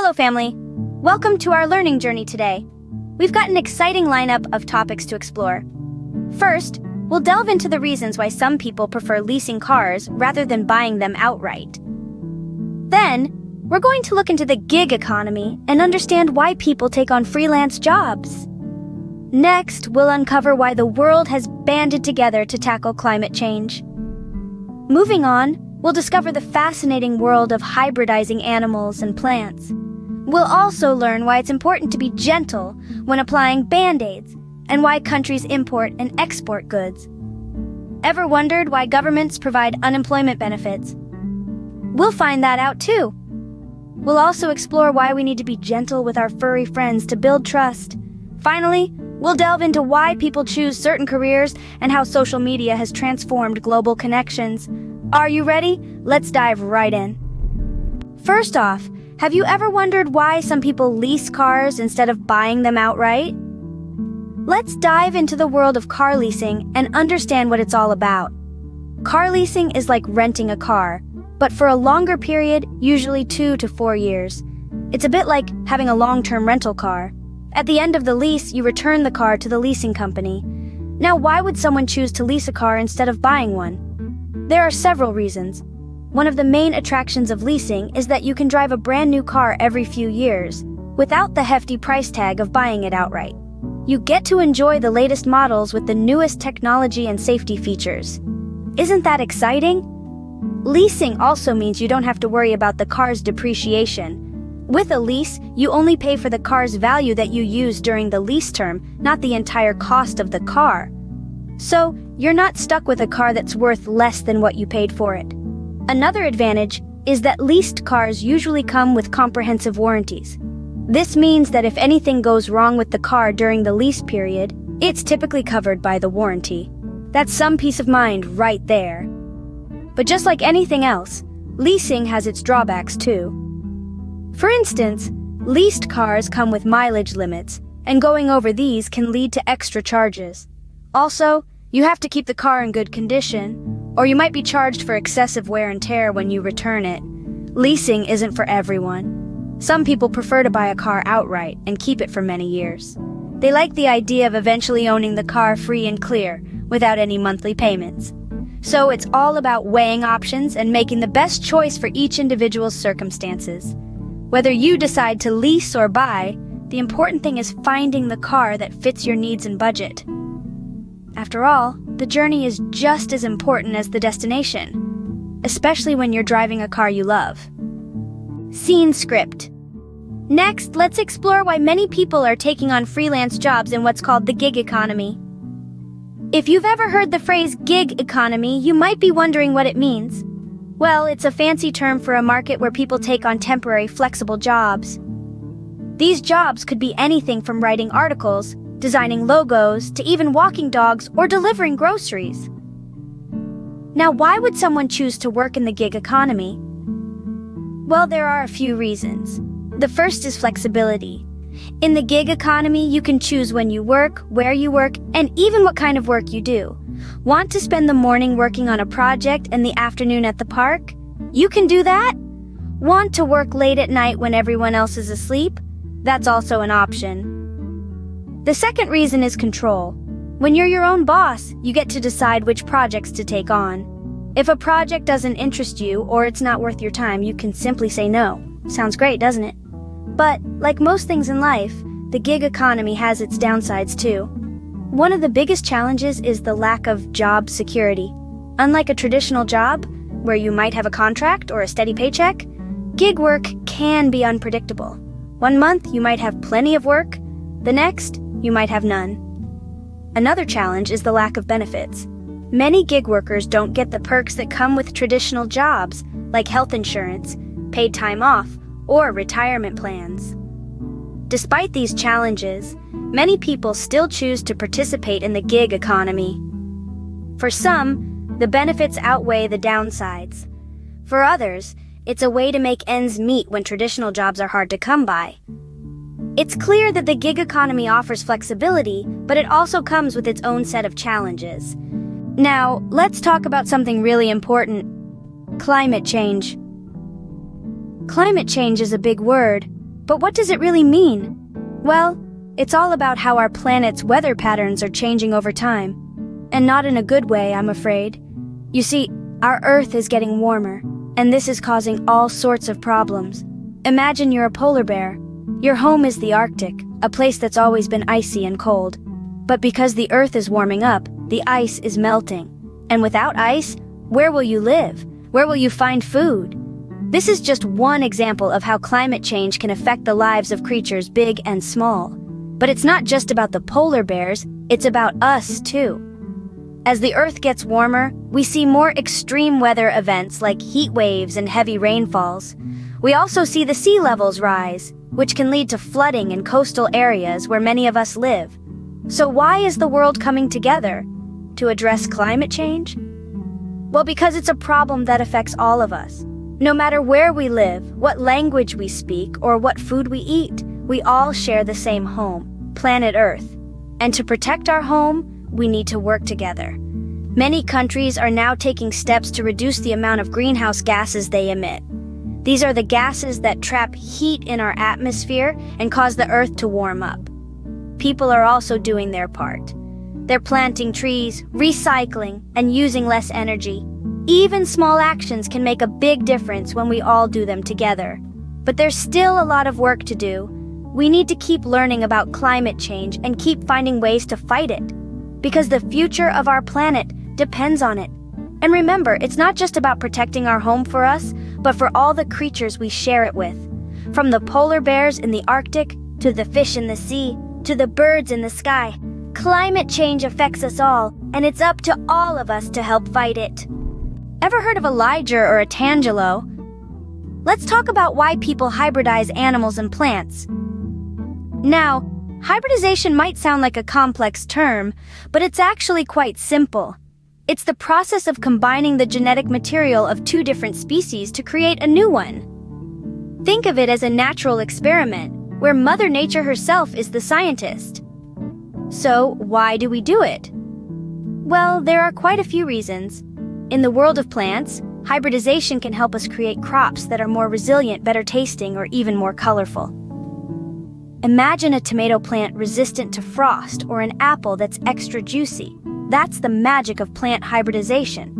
Hello, family. Welcome to our learning journey today. We've got an exciting lineup of topics to explore. First, we'll delve into the reasons why some people prefer leasing cars rather than buying them outright. Then, we're going to look into the gig economy and understand why people take on freelance jobs. Next, we'll uncover why the world has banded together to tackle climate change. Moving on, we'll discover the fascinating world of hybridizing animals and plants. We'll also learn why it's important to be gentle when applying band-aids and why countries import and export goods. Ever wondered why governments provide unemployment benefits? We'll find that out too. We'll also explore why we need to be gentle with our furry friends to build trust. Finally, we'll delve into why people choose certain careers and how social media has transformed global connections. Are you ready? Let's dive right in. First off, have you ever wondered why some people lease cars instead of buying them outright? Let's dive into the world of car leasing and understand what it's all about. Car leasing is like renting a car, but for a longer period, usually 2 to 4 years. It's a bit like having a long-term rental car. At the end of the lease, you return the car to the leasing company. Now, why would someone choose to lease a car instead of buying one? There are several reasons. One of the main attractions of leasing is that you can drive a brand new car every few years, without the hefty price tag of buying it outright. You get to enjoy the latest models with the newest technology and safety features. Isn't that exciting? Leasing also means you don't have to worry about the car's depreciation. With a lease, you only pay for the car's value that you use during the lease term, not the entire cost of the car. So, you're not stuck with a car that's worth less than what you paid for it. Another advantage is that leased cars usually come with comprehensive warranties. This means that if anything goes wrong with the car during the lease period, it's typically covered by the warranty. That's some peace of mind right there. But just like anything else, leasing has its drawbacks too. For instance, leased cars come with mileage limits, and going over these can lead to extra charges. Also, you have to keep the car in good condition, or you might be charged for excessive wear and tear when you return it. Leasing isn't for everyone. Some people prefer to buy a car outright and keep it for many years. They like the idea of eventually owning the car free and clear, without any monthly payments. So it's all about weighing options and making the best choice for each individual's circumstances. Whether you decide to lease or buy, the important thing is finding the car that fits your needs and budget. After all, the journey is just as important as the destination, especially when you're driving a car you love. Scene script. Next, let's explore why many people are taking on freelance jobs in what's called the gig economy. If you've ever heard the phrase gig economy, you might be wondering what it means. Well, it's a fancy term for a market where people take on temporary, flexible jobs. These jobs could be anything from writing articles, designing logos, to even walking dogs or delivering groceries. Now, why would someone choose to work in the gig economy? Well, there are a few reasons. The first is flexibility. In the gig economy, you can choose when you work, where you work, and even what kind of work you do. Want to spend the morning working on a project and the afternoon at the park? You can do that. Want to work late at night when everyone else is asleep? That's also an option. The second reason is control. When you're your own boss, you get to decide which projects to take on. If a project doesn't interest you or it's not worth your time, you can simply say no. Sounds great, doesn't it? But, like most things in life, the gig economy has its downsides too. One of the biggest challenges is the lack of job security. Unlike a traditional job, where you might have a contract or a steady paycheck, gig work can be unpredictable. 1 month, you might have plenty of work. The next, you might have none. Another challenge is the lack of benefits. Many gig workers don't get the perks that come with traditional jobs, like health insurance, paid time off, or retirement plans. Despite these challenges, many people still choose to participate in the gig economy. For some, the benefits outweigh the downsides. For others, it's a way to make ends meet when traditional jobs are hard to come by. It's clear that the gig economy offers flexibility, but it also comes with its own set of challenges. Now, let's talk about something really important: climate change. Climate change is a big word, But what does it really mean? Well, it's all about how our planet's weather patterns are changing over time. And not in a good way, I'm afraid. You see, our Earth is getting warmer, and this is causing all sorts of problems. Imagine you're a polar bear. Your home is the Arctic, a place that's always been icy and cold. But because the Earth is warming up, the ice is melting. And without ice, where will you live? Where will you find food? This is just one example of how climate change can affect the lives of creatures big and small. But it's not just about the polar bears, it's about us too. As the Earth gets warmer, we see more extreme weather events like heat waves and heavy rainfalls. We also see the sea levels rise, which can lead to flooding in coastal areas where many of us live. So why is the world coming together? To address climate change? Well, because it's a problem that affects all of us. No matter where we live, what language we speak, or what food we eat, we all share the same home, planet Earth. And to protect our home, we need to work together. Many countries are now taking steps to reduce the amount of greenhouse gases they emit. These are the gases that trap heat in our atmosphere and cause the Earth to warm up. People are also doing their part. They're planting trees, recycling, and using less energy. Even small actions can make a big difference when we all do them together. But there's still a lot of work to do. We need to keep learning about climate change and keep finding ways to fight it. Because the future of our planet depends on it. And remember, it's not just about protecting our home for us, but for all the creatures we share it with. From the polar bears in the Arctic, to the fish in the sea, to the birds in the sky. Climate change affects us all, and it's up to all of us to help fight it. Ever heard of a liger or a tangelo? Let's talk about why people hybridize animals and plants. Now, hybridization might sound like a complex term, but it's actually quite simple. It's the process of combining the genetic material of two different species to create a new one. Think of it as a natural experiment, where Mother Nature herself is the scientist. So, why do we do it? Well, there are quite a few reasons. In the world of plants, hybridization can help us create crops that are more resilient, better tasting, or even more colorful. Imagine a tomato plant resistant to frost or an apple that's extra juicy. That's the magic of plant hybridization.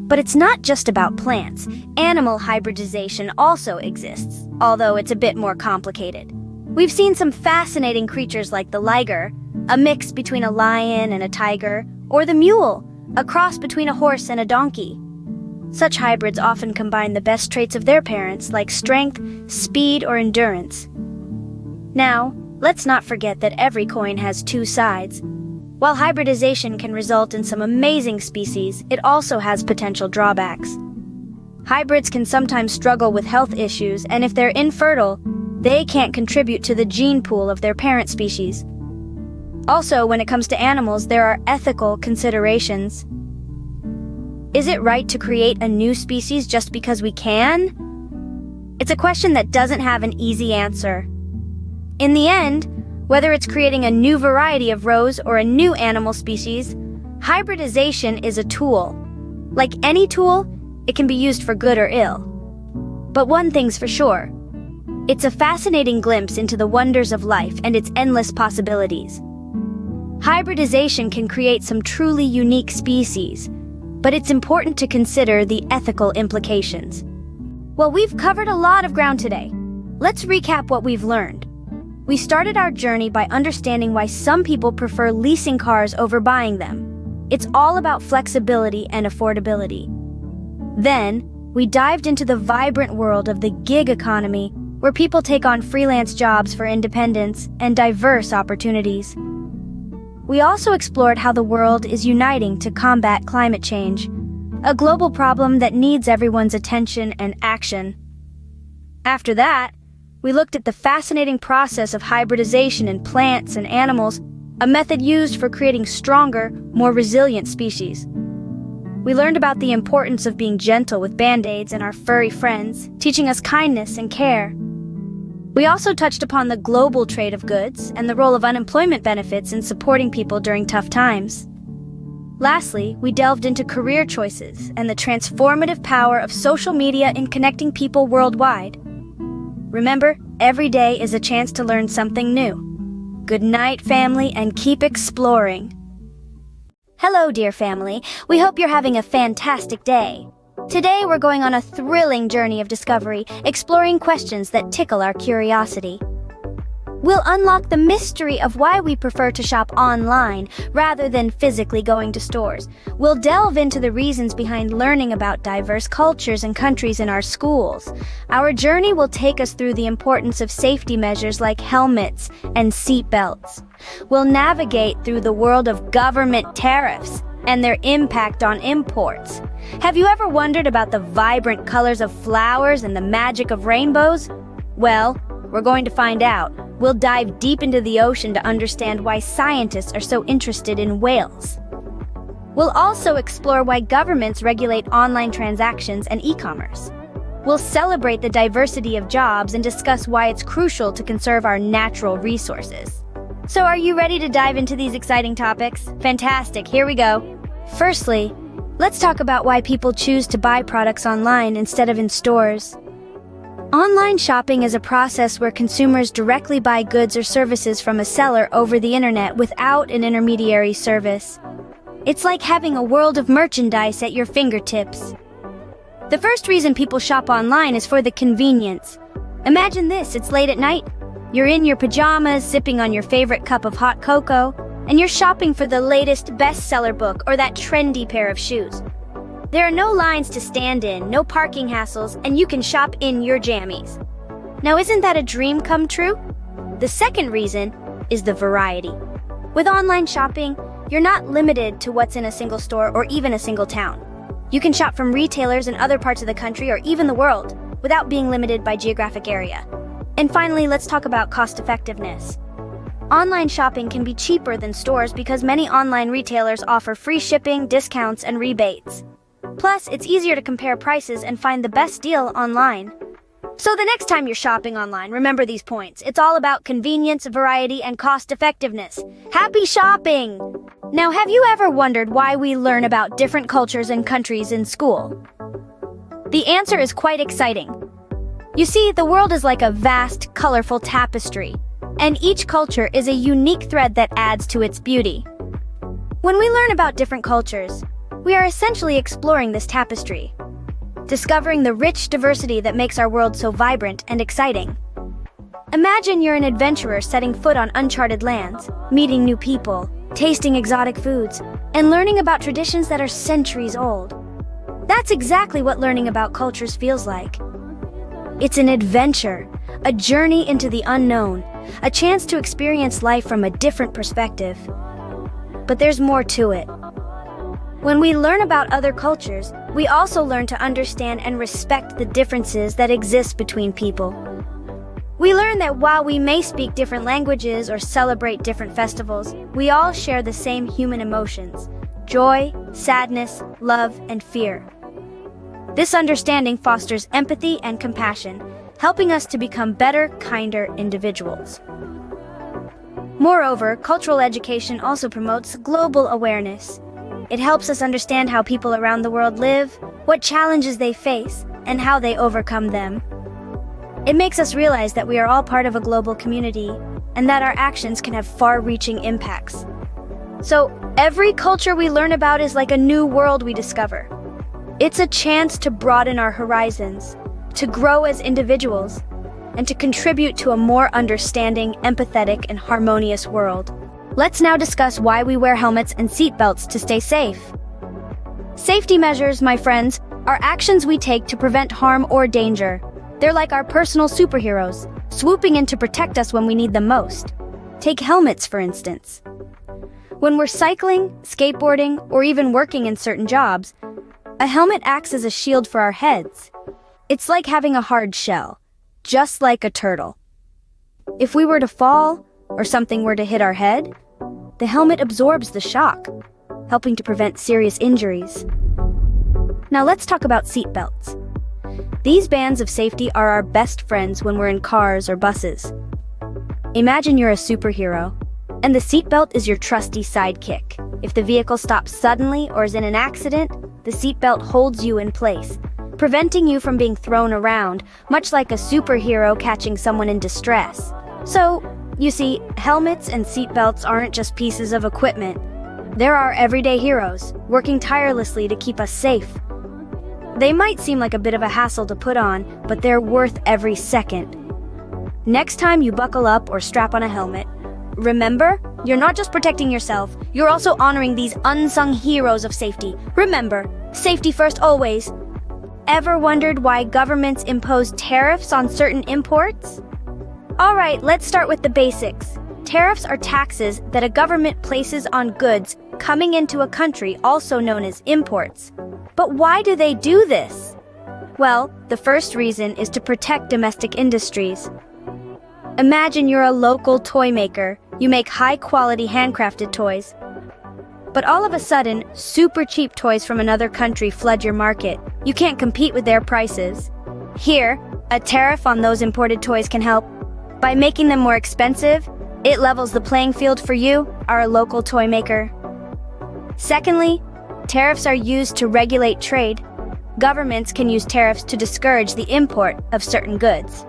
But it's not just about plants. Animal hybridization also exists, although it's a bit more complicated. We've seen some fascinating creatures like the liger, a mix between a lion and a tiger, or the mule, a cross between a horse and a donkey. Such hybrids often combine the best traits of their parents, like strength, speed, or endurance. Now, let's not forget that every coin has two sides. While hybridization can result in some amazing species, it also has potential drawbacks. Hybrids can sometimes struggle with health issues, and if they're infertile, they can't contribute to the gene pool of their parent species. Also, when it comes to animals, there are ethical considerations. Is it right to create a new species just because we can? It's a question that doesn't have an easy answer. In the end, whether it's creating a new variety of rose or a new animal species, hybridization is a tool. Like any tool, it can be used for good or ill. But one thing's for sure. It's a fascinating glimpse into the wonders of life and its endless possibilities. Hybridization can create some truly unique species, but it's important to consider the ethical implications. Well, we've covered a lot of ground today. Let's recap what we've learned. We started our journey by understanding why some people prefer leasing cars over buying them. It's all about flexibility and affordability. Then, we dived into the vibrant world of the gig economy, where people take on freelance jobs for independence and diverse opportunities. We also explored how the world is uniting to combat climate change, a global problem that needs everyone's attention and action. After that, we looked at the fascinating process of hybridization in plants and animals, a method used for creating stronger, more resilient species. We learned about the importance of being gentle with band-aids and our furry friends, teaching us kindness and care. We also touched upon the global trade of goods and the role of unemployment benefits in supporting people during tough times. Lastly, we delved into career choices and the transformative power of social media in connecting people worldwide. Remember, every day is a chance to learn something new. Good night, family, and keep exploring. Hello, dear family. We hope you're having a fantastic day. Today, we're going on a thrilling journey of discovery, exploring questions that tickle our curiosity. We'll unlock the mystery of why we prefer to shop online rather than physically going to stores. We'll delve into the reasons behind learning about diverse cultures and countries in our schools. Our journey will take us through the importance of safety measures like helmets and seat belts. We'll navigate through the world of government tariffs and their impact on imports. Have you ever wondered about the vibrant colors of flowers and the magic of rainbows? Well, we're going to find out. We'll dive deep into the ocean to understand why scientists are so interested in whales. We'll also explore why governments regulate online transactions and e-commerce. We'll celebrate the diversity of jobs and discuss why it's crucial to conserve our natural resources. So are you ready to dive into these exciting topics? Fantastic, here we go. Firstly, let's talk about why people choose to buy products online instead of in stores. Online shopping is a process where consumers directly buy goods or services from a seller over the internet without an intermediary service. It's like having a world of merchandise at your fingertips. The first reason people shop online is for the convenience. Imagine this, it's late at night. You're in your pajamas, sipping on your favorite cup of hot cocoa, and you're shopping for the latest bestseller book or that trendy pair of shoes. There are no lines to stand in, no parking hassles, and you can shop in your jammies. Now, isn't that a dream come true? The second reason is the variety. With online shopping, you're not limited to what's in a single store or even a single town. You can shop from retailers in other parts of the country or even the world without being limited by geographic area. And finally, let's talk about cost effectiveness. Online shopping can be cheaper than stores because many online retailers offer free shipping, discounts, and rebates. Plus, it's easier to compare prices and find the best deal online. So the next time you're shopping online, remember these points. It's all about convenience, variety, and cost effectiveness. Happy shopping! Now, have you ever wondered why we learn about different cultures and countries in school? The answer is quite exciting. You see, the world is like a vast, colorful tapestry, and each culture is a unique thread that adds to its beauty. When we learn about different cultures, we are essentially exploring this tapestry, discovering the rich diversity that makes our world so vibrant and exciting. Imagine you're an adventurer setting foot on uncharted lands, meeting new people, tasting exotic foods, and learning about traditions that are centuries old. That's exactly what learning about cultures feels like. It's an adventure, a journey into the unknown, a chance to experience life from a different perspective. But there's more to it. When we learn about other cultures, we also learn to understand and respect the differences that exist between people. We learn that while we may speak different languages or celebrate different festivals, we all share the same human emotions: joy, sadness, love, and fear. This understanding fosters empathy and compassion, helping us to become better, kinder individuals. Moreover, cultural education also promotes global awareness. It helps us understand how people around the world live, what challenges they face, and how they overcome them. It makes us realize that we are all part of a global community, and that our actions can have far-reaching impacts. So, every culture we learn about is like a new world we discover. It's a chance to broaden our horizons, to grow as individuals, and to contribute to a more understanding, empathetic, and harmonious world. Let's now discuss why we wear helmets and seatbelts to stay safe. Safety measures, my friends, are actions we take to prevent harm or danger. They're like our personal superheroes, swooping in to protect us when we need them most. Take helmets, for instance. When we're cycling, skateboarding, or even working in certain jobs, a helmet acts as a shield for our heads. It's like having a hard shell, just like a turtle. If we were to fall, or something were to hit our head, the helmet absorbs the shock, helping to prevent serious injuries. Now let's talk about seatbelts. These bands of safety are our best friends when we're in cars or buses. Imagine you're a superhero, and the seatbelt is your trusty sidekick. If the vehicle stops suddenly or is in an accident, the seatbelt holds you in place, preventing you from being thrown around, much like a superhero catching someone in distress. So, you see, helmets and seatbelts aren't just pieces of equipment. There are everyday heroes, working tirelessly to keep us safe. They might seem like a bit of a hassle to put on, but they're worth every second. Next time you buckle up or strap on a helmet, remember, you're not just protecting yourself, you're also honoring these unsung heroes of safety. Remember, safety first always. Ever wondered why governments impose tariffs on certain imports? Alright, let's start with the basics. Tariffs are taxes that a government places on goods coming into a country, also known as imports. But why do they do this? Well, the first reason is to protect domestic industries. Imagine you're a local toy maker. You make high-quality handcrafted toys. But all of a sudden, super cheap toys from another country flood your market. You can't compete with their prices. Here, a tariff on those imported toys can help. By making them more expensive, it levels the playing field for you, our local toy maker. Secondly, tariffs are used to regulate trade. Governments can use tariffs to discourage the import of certain goods.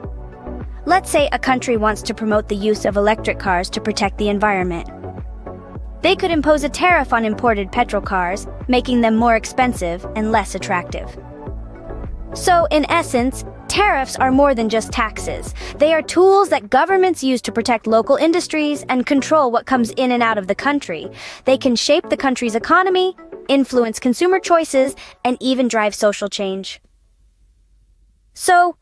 Let's say a country wants to promote the use of electric cars to protect the environment. They could impose a tariff on imported petrol cars, making them more expensive and less attractive. So, in essence, tariffs are more than just taxes. They are tools that governments use to protect local industries and control what comes in and out of the country. They can shape the country's economy, influence consumer choices, and even drive social change. So,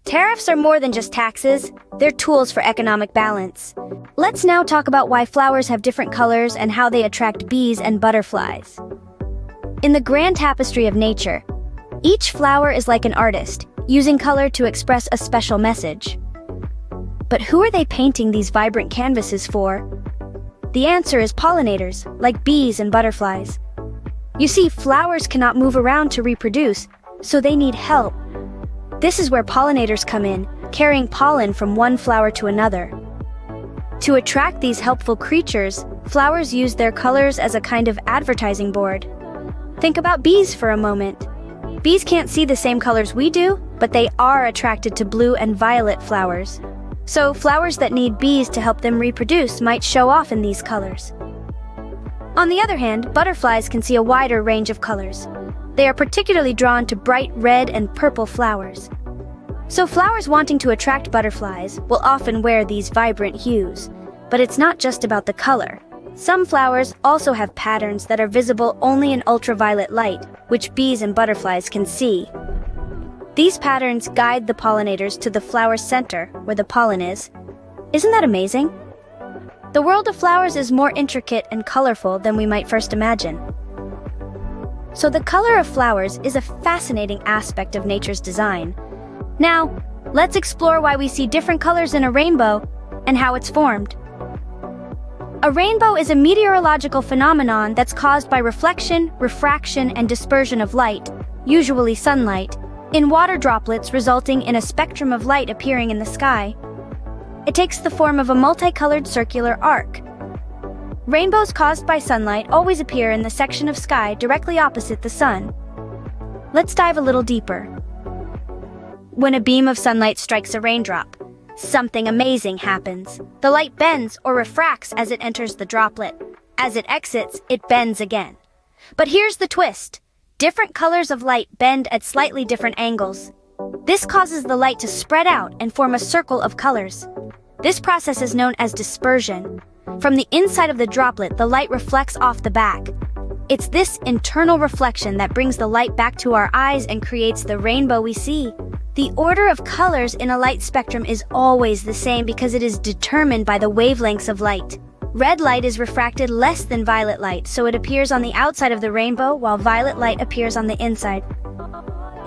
tariffs are more than just taxes, they're tools for economic balance. Let's now talk about why flowers have different colors and how they attract bees and butterflies. In the grand tapestry of nature, each flower is like an artist, using color to express a special message. But who are they painting these vibrant canvases for? The answer is pollinators, like bees and butterflies. You see, flowers cannot move around to reproduce, so they need help. This is where pollinators come in, carrying pollen from one flower to another. To attract these helpful creatures, flowers use their colors as a kind of advertising board. Think about bees for a moment. Bees can't see the same colors we do, but they are attracted to blue and violet flowers. So flowers that need bees to help them reproduce might show off in these colors. On the other hand, butterflies can see a wider range of colors. They are particularly drawn to bright red and purple flowers. So flowers wanting to attract butterflies will often wear these vibrant hues. But it's not just about the color. Some flowers also have patterns that are visible only in ultraviolet light, which bees and butterflies can see. These patterns guide the pollinators to the flower's center, where the pollen is. Isn't that amazing? The world of flowers is more intricate and colorful than we might first imagine. So the color of flowers is a fascinating aspect of nature's design. Now, let's explore why we see different colors in a rainbow and how it's formed. A rainbow is a meteorological phenomenon that's caused by reflection, refraction, and dispersion of light, usually sunlight, in water droplets, resulting in a spectrum of light appearing in the sky. It takes the form of a multicolored circular arc. Rainbows caused by sunlight always appear in the section of sky directly opposite the sun. Let's dive a little deeper. When a beam of sunlight strikes a raindrop, something amazing happens. The light bends or refracts as it enters the droplet. As it exits, it bends again. But here's the twist. Different colors of light bend at slightly different angles. This causes the light to spread out and form a circle of colors. This process is known as dispersion. From the inside of the droplet, the light reflects off the back. It's this internal reflection that brings the light back to our eyes and creates the rainbow we see. The order of colors in a light spectrum is always the same because it is determined by the wavelengths of light. Red light is refracted less than violet light, so it appears on the outside of the rainbow while violet light appears on the inside.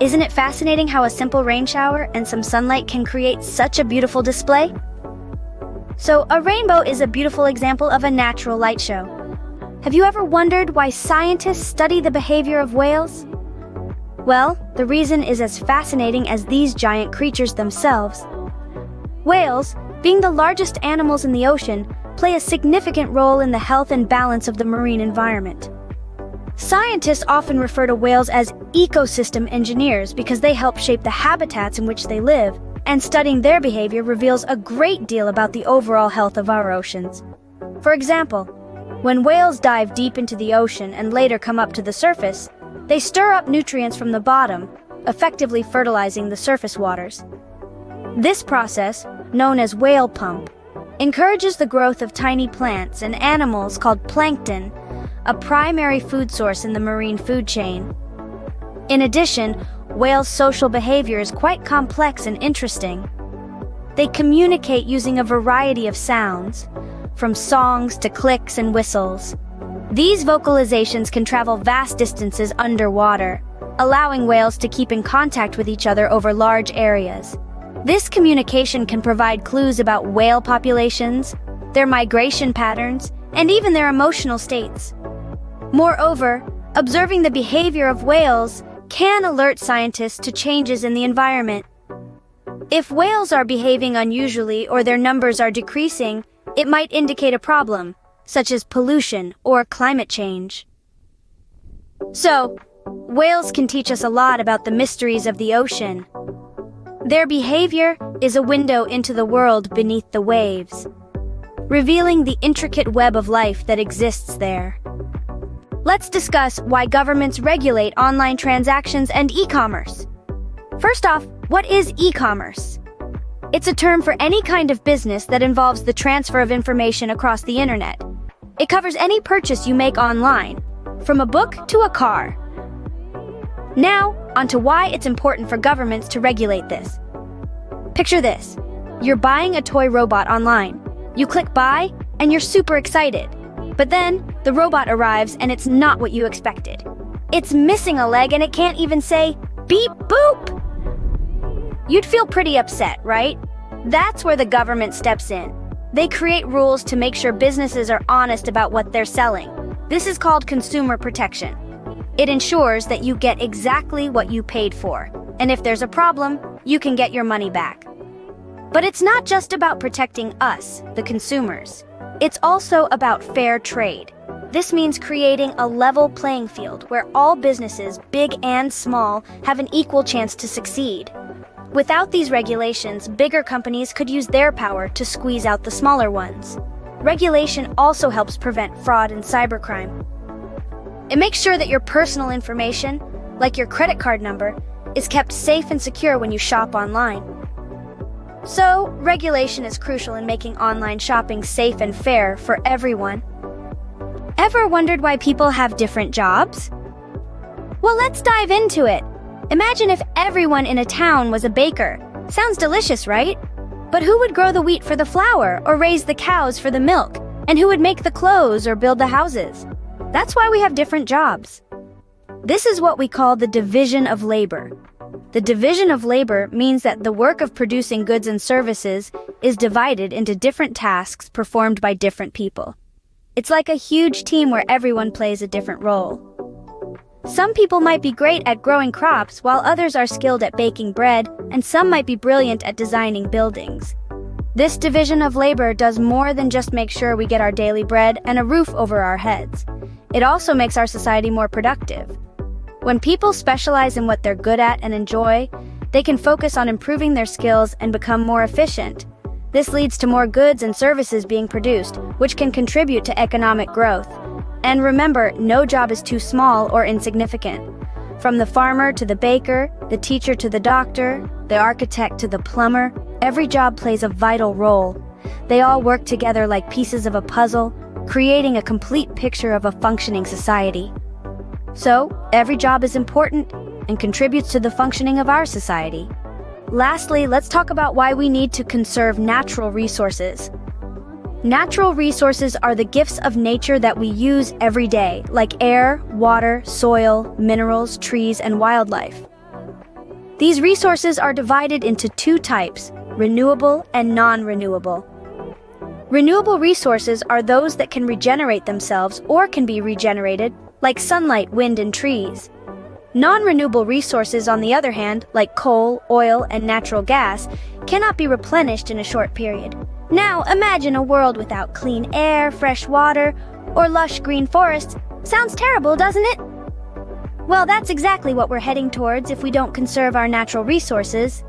Isn't it fascinating how a simple rain shower and some sunlight can create such a beautiful display? So, a rainbow is a beautiful example of a natural light show. Have you ever wondered why scientists study the behavior of whales? Well, the reason is as fascinating as these giant creatures themselves. Whales, being the largest animals in the ocean, play a significant role in the health and balance of the marine environment. Scientists often refer to whales as ecosystem engineers because they help shape the habitats in which they live, and studying their behavior reveals a great deal about the overall health of our oceans. For example, when whales dive deep into the ocean and later come up to the surface, they stir up nutrients from the bottom, effectively fertilizing the surface waters. This process, known as whale pump, encourages the growth of tiny plants and animals called plankton, a primary food source in the marine food chain. In addition, whales' social behavior is quite complex and interesting. They communicate using a variety of sounds, from songs to clicks and whistles. These vocalizations can travel vast distances underwater, allowing whales to keep in contact with each other over large areas. This communication can provide clues about whale populations, their migration patterns, and even their emotional states. Moreover, observing the behavior of whales can alert scientists to changes in the environment. If whales are behaving unusually or their numbers are decreasing, it might indicate a problem, such as pollution or climate change. So, whales can teach us a lot about the mysteries of the ocean. Their behavior is a window into the world beneath the waves, revealing the intricate web of life that exists there. Let's discuss why governments regulate online transactions and e-commerce. First off, what is e-commerce? It's a term for any kind of business that involves the transfer of information across the internet. It covers any purchase you make online, from a book to a car. Now, onto why it's important for governments to regulate this. Picture this. You're buying a toy robot online. You click buy, and you're super excited. But then, the robot arrives and it's not what you expected. It's missing a leg and it can't even say, beep boop! You'd feel pretty upset, right? That's where the government steps in. They create rules to make sure businesses are honest about what they're selling. This is called consumer protection. It ensures that you get exactly what you paid for, and if there's a problem, you can get your money back. But it's not just about protecting us, the consumers. It's also about fair trade. This means creating a level playing field where all businesses, big and small, have an equal chance to succeed. Without these regulations, bigger companies could use their power to squeeze out the smaller ones. Regulation also helps prevent fraud and cybercrime. It makes sure that your personal information, like your credit card number, is kept safe and secure when you shop online. So, regulation is crucial in making online shopping safe and fair for everyone. Ever wondered why people have different jobs? Well, let's dive into it. Imagine if everyone in a town was a baker. Sounds delicious, right? But who would grow the wheat for the flour or raise the cows for the milk? And who would make the clothes or build the houses? That's why we have different jobs. This is what we call the division of labor. The division of labor means that the work of producing goods and services is divided into different tasks performed by different people. It's like a huge team where everyone plays a different role. Some people might be great at growing crops while others are skilled at baking bread, and some might be brilliant at designing buildings. This division of labor does more than just make sure we get our daily bread and a roof over our heads. It also makes our society more productive. When people specialize in what they're good at and enjoy, they can focus on improving their skills and become more efficient. This leads to more goods and services being produced, which can contribute to economic growth. And remember, no job is too small or insignificant. From the farmer to the baker, the teacher to the doctor, the architect to the plumber, every job plays a vital role. They all work together like pieces of a puzzle, creating a complete picture of a functioning society. So, every job is important and contributes to the functioning of our society. Lastly, let's talk about why we need to conserve natural resources. Natural resources are the gifts of nature that we use every day, like air, water, soil, minerals, trees, and wildlife. These resources are divided into two types, renewable and non-renewable. Renewable resources are those that can regenerate themselves or can be regenerated, like sunlight, wind, and trees. Non-renewable resources, on the other hand, like coal, oil, and natural gas, cannot be replenished in a short period. Now, imagine a world without clean air, fresh water, or lush green forests. Sounds terrible, doesn't it? Well, that's exactly what we're heading towards if we don't conserve our natural resources.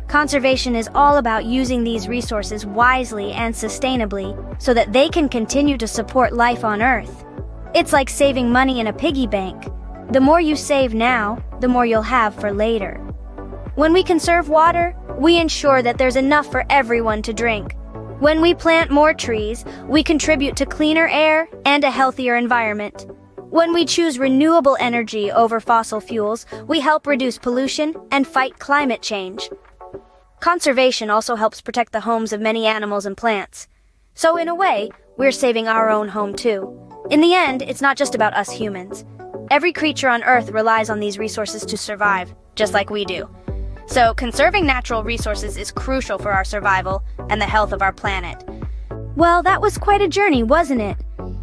Conservation is all about using these resources wisely and sustainably so that they can continue to support life on Earth. It's like saving money in a piggy bank. The more you save now, the more you'll have for later. When we conserve water, we ensure that there's enough for everyone to drink. When we plant more trees, we contribute to cleaner air and a healthier environment. When we choose renewable energy over fossil fuels, we help reduce pollution and fight climate change. Conservation also helps protect the homes of many animals and plants. So in a way, we're saving our own home too. In the end, it's not just about us humans. Every creature on Earth relies on these resources to survive, just like we do. So conserving natural resources is crucial for our survival and the health of our planet. Well, that was quite a journey, wasn't it?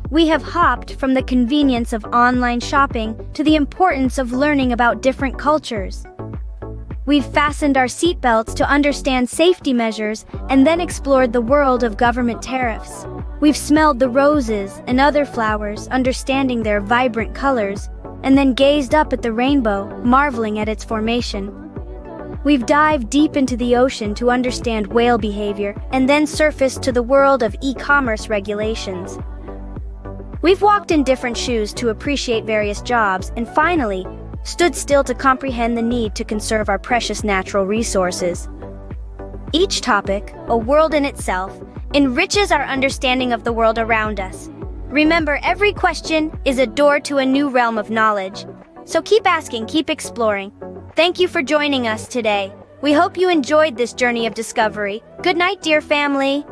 We have hopped from the convenience of online shopping to the importance of learning about different cultures. We've fastened our seatbelts to understand safety measures and then explored the world of government tariffs. We've smelled the roses and other flowers, understanding their vibrant colors, and then gazed up at the rainbow, marveling at its formation. We've dived deep into the ocean to understand whale behavior and then surfaced to the world of e-commerce regulations. We've walked in different shoes to appreciate various jobs and finally stood still to comprehend the need to conserve our precious natural resources. Each topic, a world in itself, enriches our understanding of the world around us. Remember, every question is a door to a new realm of knowledge. So keep asking, keep exploring. Thank you for joining us today. We hope you enjoyed this journey of discovery. Good night, dear family.